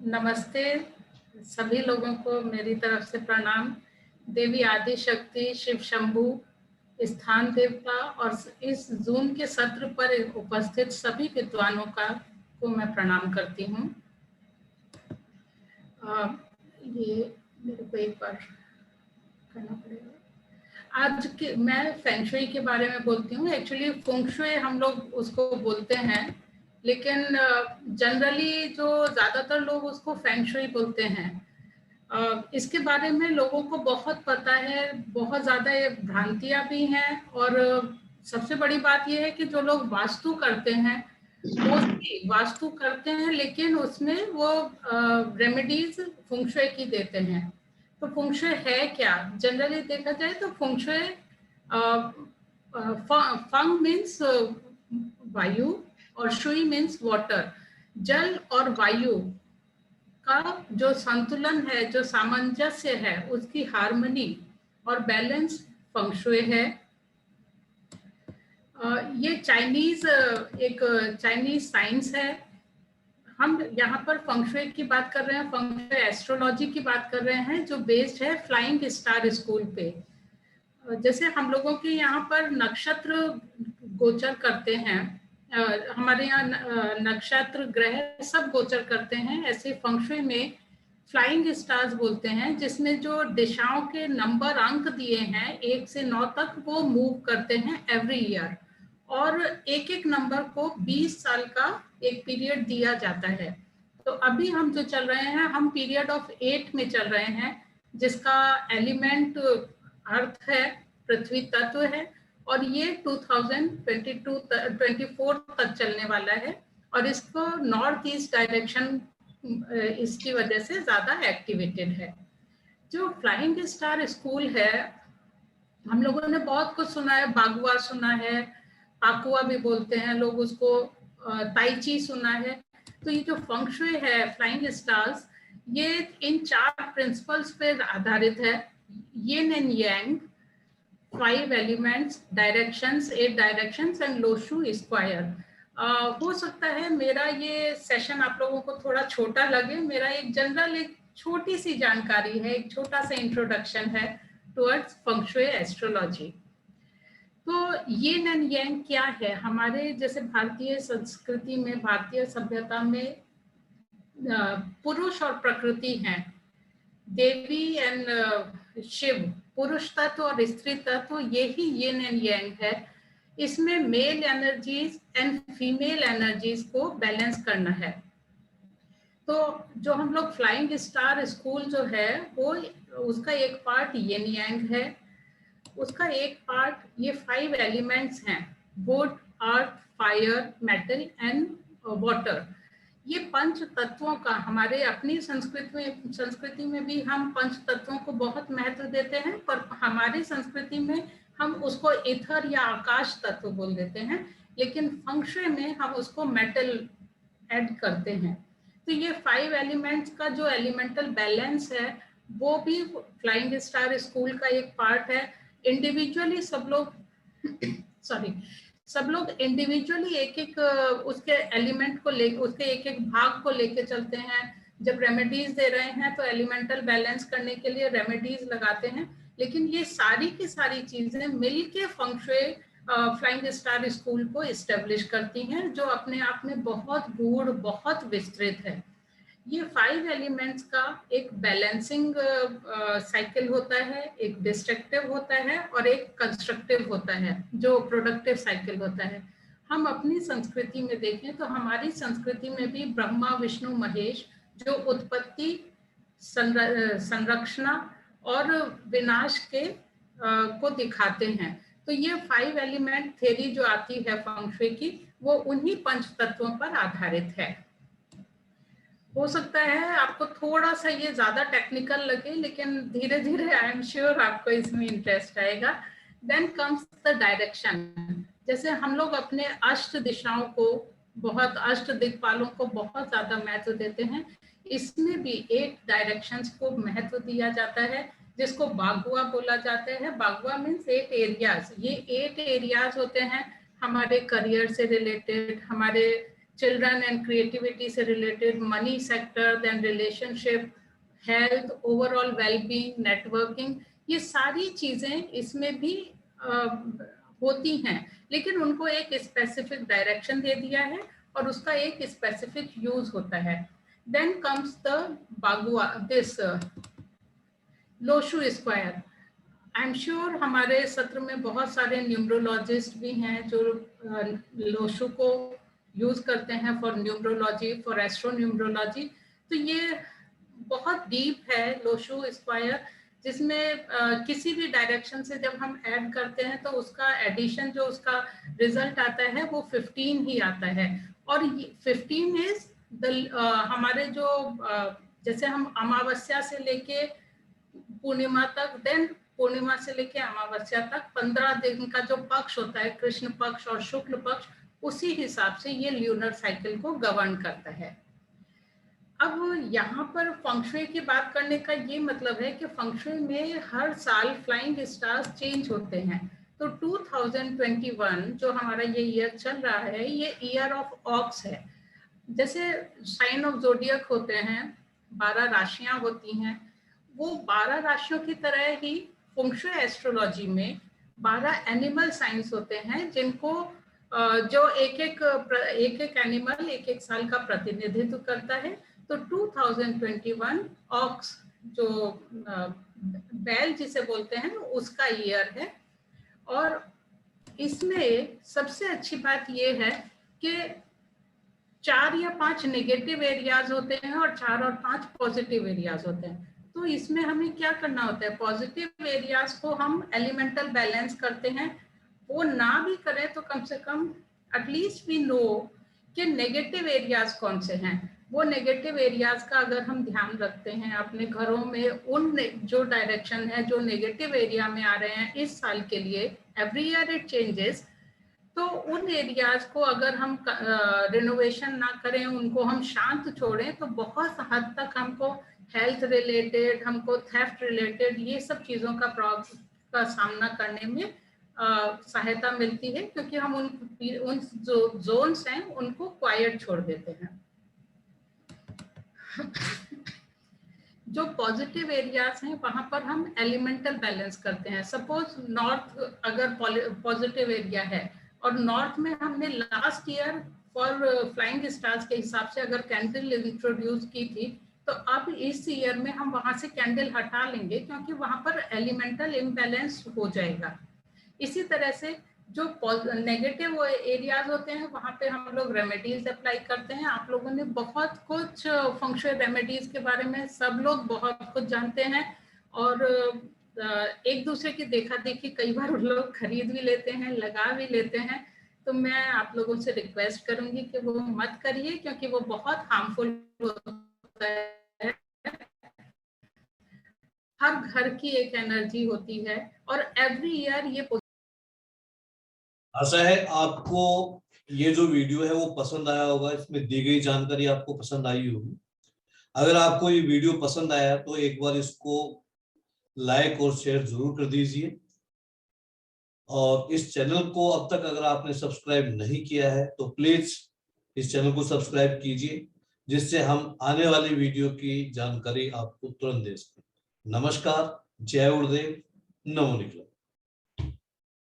नमस्ते सभी लोगों को मेरी तरफ से प्रणाम। देवी आदि शक्ति, शिव शंभू, स्थान देवता और इस जून के सत्र पर उपस्थित सभी विद्वानों को मैं प्रणाम करती हूँ। ये मेरे को एक बार करना पड़ेगा। आज के मैं फेंग शुई के बारे में बोलती हूँ। एक्चुअली फेंग शुई हम लोग उसको बोलते हैं, लेकिन जनरली जो ज़्यादातर लोग उसको फेंग शुई बोलते हैं। इसके बारे में लोगों को बहुत पता है, बहुत ज़्यादा ये भ्रांतियाँ भी हैं। और सबसे बड़ी बात ये है कि जो लोग वास्तु करते हैं, मोस्टली वास्तु करते हैं, लेकिन उसमें वो रेमेडीज फेंग शुई की देते हैं। तो फेंग शुई है क्या? जनरली देखा जाए तो फेंग शुई, फंग मीन्स वायु और शुई मीन्स वाटर। जल और वायु का जो संतुलन है, जो सामंजस्य है, उसकी हार्मनी और बैलेंस फेंग शुई है। ये एक चाइनीज साइंस है। हम यहाँ पर फेंग शुई की बात कर रहे हैं, फेंग शुई एस्ट्रोलॉजी की बात कर रहे हैं, जो बेस्ड है फ्लाइंग स्टार स्कूल पे। जैसे हम लोगों के यहाँ पर नक्षत्र गोचर करते हैं, हमारे यहाँ नक्षत्र ग्रह सब गोचर करते हैं, ऐसे फेंग शुई में फ्लाइंग स्टार्स बोलते हैं, जिसमें जो दिशाओं के नंबर अंक दिए हैं 1 से 9 तक, वो मूव करते हैं एवरी ईयर। और एक एक नंबर को 20 साल का एक पीरियड दिया जाता है। तो अभी हम जो चल रहे हैं, हम पीरियड ऑफ 8 में चल रहे हैं, जिसका एलिमेंट अर्थ है, पृथ्वी तत्व है, और ये 2024 तक चलने वाला है। और इसको नॉर्थ ईस्ट डायरेक्शन इसकी वजह से ज्यादा एक्टिवेटेड है। जो फ्लाइंग स्टार स्कूल है, हम लोगों ने बहुत कुछ सुना है, बागुआ सुना है, पाकुआ भी बोलते हैं लोग उसको, ताइची सुना है। तो ये जो फेंग शुई है, फ्लाइंग स्टार्स, ये इन 4 प्रिंसिपल्स पे आधारित है। Yin and yang, 5 elements, directions, 8 directions and Lo Shu square. हो सकता है मेरा ये सेशन आप लोगों को थोड़ा छोटा लगे। मेरा एक जनरल, एक छोटी सी जानकारी है, एक छोटा सा इंट्रोडक्शन है टुवर्ड्स फेंग शुई एस्ट्रोलॉजी। तो यिन एंड यांग क्या है? हमारे जैसे भारतीय संस्कृति में, भारतीय सभ्यता में पुरुष और प्रकृति हैं, देवी एंड शिव, पुरुष तत्व और स्त्री तत्व, यही यिन एंड यांग है। इसमें male energies and female energies को बैलेंस करना है। तो जो हम लोग फ्लाइंग स्टार स्कूल जो है, वो उसका एक पार्ट यिन यांग है, उसका एक पार्ट ये 5 एलिमेंट्स हैं, would, earth, fire, metal and water. ये पंच तत्वों का हमारे अपनी संस्कृति में भी हम पंच तत्वों को बहुत महत्व देते हैं, पर हमारी संस्कृति में हम उसको ईथर या आकाश तत्व बोल देते हैं, लेकिन फेंग शुई में हम उसको मेटल ऐड करते हैं। तो ये 5 एलिमेंट्स का जो एलिमेंटल बैलेंस है, वो भी फ्लाइंग स्टार स्कूल का एक पार्ट है। इंडिविजुअली सब लोग इंडिविजुअली एक एक उसके एलिमेंट को ले, उसके एक एक भाग को लेके चलते हैं। जब रेमेडीज दे रहे हैं तो एलिमेंटल बैलेंस करने के लिए रेमेडीज लगाते हैं, लेकिन ये सारी की सारी चीजें मिलके feng shui flying star school को इस्टेब्लिश करती हैं, जो अपने आप में बहुत गूढ़, बहुत विस्तृत है। ये 5 एलिमेंट्स का एक बैलेंसिंग साइकिल होता है, एक डिस्ट्रक्टिव होता है और एक कंस्ट्रक्टिव होता है, जो प्रोडक्टिव साइकिल होता है। हम अपनी संस्कृति में देखें तो हमारी संस्कृति में भी ब्रह्मा, विष्णु, महेश, जो उत्पत्ति, संरक्षणा और विनाश के को दिखाते हैं। तो ये 5 एलिमेंट थ्योरी जो आती है फेंग शुई की, वो उन्हीं पंच तत्वों पर आधारित है। हो सकता है आपको थोड़ा सा ये ज्यादा टेक्निकल लगे, लेकिन धीरे धीरे आई एम श्योर आपको इसमें इंटरेस्ट आएगा। Then comes the direction. जैसे हम लोग अपने अष्ट दिशाओं को, बहुत अष्ट दिक्पालों को बहुत ज्यादा महत्व देते हैं, इसमें भी 8 डायरेक्शंस को महत्व दिया जाता है, जिसको बागुआ बोला जाता है। Bagua means 8 areas. ये 8 एरियाज होते हैं हमारे करियर से रिलेटेड, हमारे चिल्ड्रन एंड क्रिएटिविटी से related, money sector, then relationship, health, overall wellbeing, networking, ये सारी चीजें इसमें भी होती हैं, लेकिन उनको एक स्पेसिफिक डायरेक्शन दे दिया है और उसका एक स्पेसिफिक यूज होता है। Then comes the bagua this Lo Shu square. I am sure हमारे सत्र में बहुत सारे न्यूमरोलॉजिस्ट भी हैं जो लोशू को यूज करते हैं फॉर न्यूमरोलॉजी, फॉर एस्ट्रोन्यूमरोलॉजी। तो ये बहुत डीप है लोशू स्क्वायर, जिसमें किसी भी डायरेक्शन से जब हम ऐड करते हैं तो उसका एडिशन, जो उसका रिजल्ट आता है वो 15 ही आता है। और 15 इज हमारे जो जैसे हम अमावस्या से लेके पूर्णिमा तक, देन पूर्णिमा से लेके अमावस्या तक 15 दिन का जो पक्ष होता है, कृष्ण पक्ष और शुक्ल पक्ष, उसी हिसाब से ये ल्यूनर साइकिल को गवर्न करता है। अब यहाँ पर फंक्शुई की बात करने का ये मतलब है कि फंक्शुई में हर साल फ्लाइंग स्टार्स चेंज होते हैं। तो 2021 जो हमारा ये ईयर चल रहा है, ये ईयर ऑफ ऑक्स है। जैसे साइन ऑफ जोडियक होते हैं, 12 राशियां होती हैं, वो 12 राशियों की तरह ही फंक्शुई एस्ट्रोलॉजी में 12 एनिमल साइंस होते हैं, जिनको जो एक एक एनिमल एक एक साल का प्रतिनिधित्व करता है। तो 2021 ऑक्स, जो बैल जिसे बोलते हैं, उसका ईयर है। और इसमें सबसे अच्छी बात यह है कि 4 या 5 नेगेटिव एरियाज होते हैं और 4 और 5 पॉजिटिव एरियाज होते हैं। तो इसमें हमें क्या करना होता है, पॉजिटिव एरियाज को हम एलिमेंटल बैलेंस करते हैं। वो ना भी करें तो कम से कम एटलीस्ट वी नो कि नेगेटिव एरियाज कौन से हैं। वो नेगेटिव एरियाज का अगर हम ध्यान रखते हैं अपने घरों में, उन जो डायरेक्शन है जो नेगेटिव एरिया में आ रहे हैं इस साल के लिए, एवरी ईयर इट चेंजेस, तो उन एरियाज को अगर हम रिनोवेशन ना करें, उनको हम शांत छोड़ें, तो बहुत हद तक हमको हेल्थ रिलेटेड, हमको थेफ्ट रिलेटेड, ये सब चीज़ों का सामना करने में सहायता मिलती है, क्योंकि हम उन जो जोन्स हैं उनको क्वाइट छोड़ देते हैं। जो पॉजिटिव एरियाज हैं वहां पर हम एलिमेंटल बैलेंस करते हैं। सपोज नॉर्थ अगर पॉजिटिव एरिया है और नॉर्थ में हमने last year for flying stars के हिसाब से अगर कैंडल इंट्रोड्यूस की थी, तो अब इस ईयर में हम वहां से कैंडल हटा लेंगे, क्योंकि वहां पर एलिमेंटल इम्बैलेंस हो जाएगा। इसी तरह से जो नेगेटिव एरियाज होते हैं वहां पे हम लोग रेमेडीज अप्लाई करते हैं। आप लोगों ने बहुत कुछ फंक्शुई रेमेडीज के बारे में सब लोग बहुत कुछ जानते हैं, और एक दूसरे की देखा देखी कई बार उन लोग खरीद भी लेते हैं, लगा भी लेते हैं। तो मैं आप लोगों से रिक्वेस्ट करूंगी कि वो मत करिए, क्योंकि वो बहुत हार्मफुल होता है। हर घर की एक एनर्जी होती है और एवरी ईयर ये। आशा है आपको ये जो वीडियो है वो पसंद आया होगा, इसमें दी गई जानकारी आपको पसंद आई होगी। अगर आपको ये वीडियो पसंद आया तो एक बार इसको लाइक और शेयर जरूर कर दीजिए, और इस चैनल को अब तक अगर आपने सब्सक्राइब नहीं किया है तो प्लीज इस चैनल को सब्सक्राइब कीजिए, जिससे हम आने वाली वीडियो की जानकारी आपको तुरंत दे सकें। नमस्कार, जय गुरुदेव, नमो निखिल।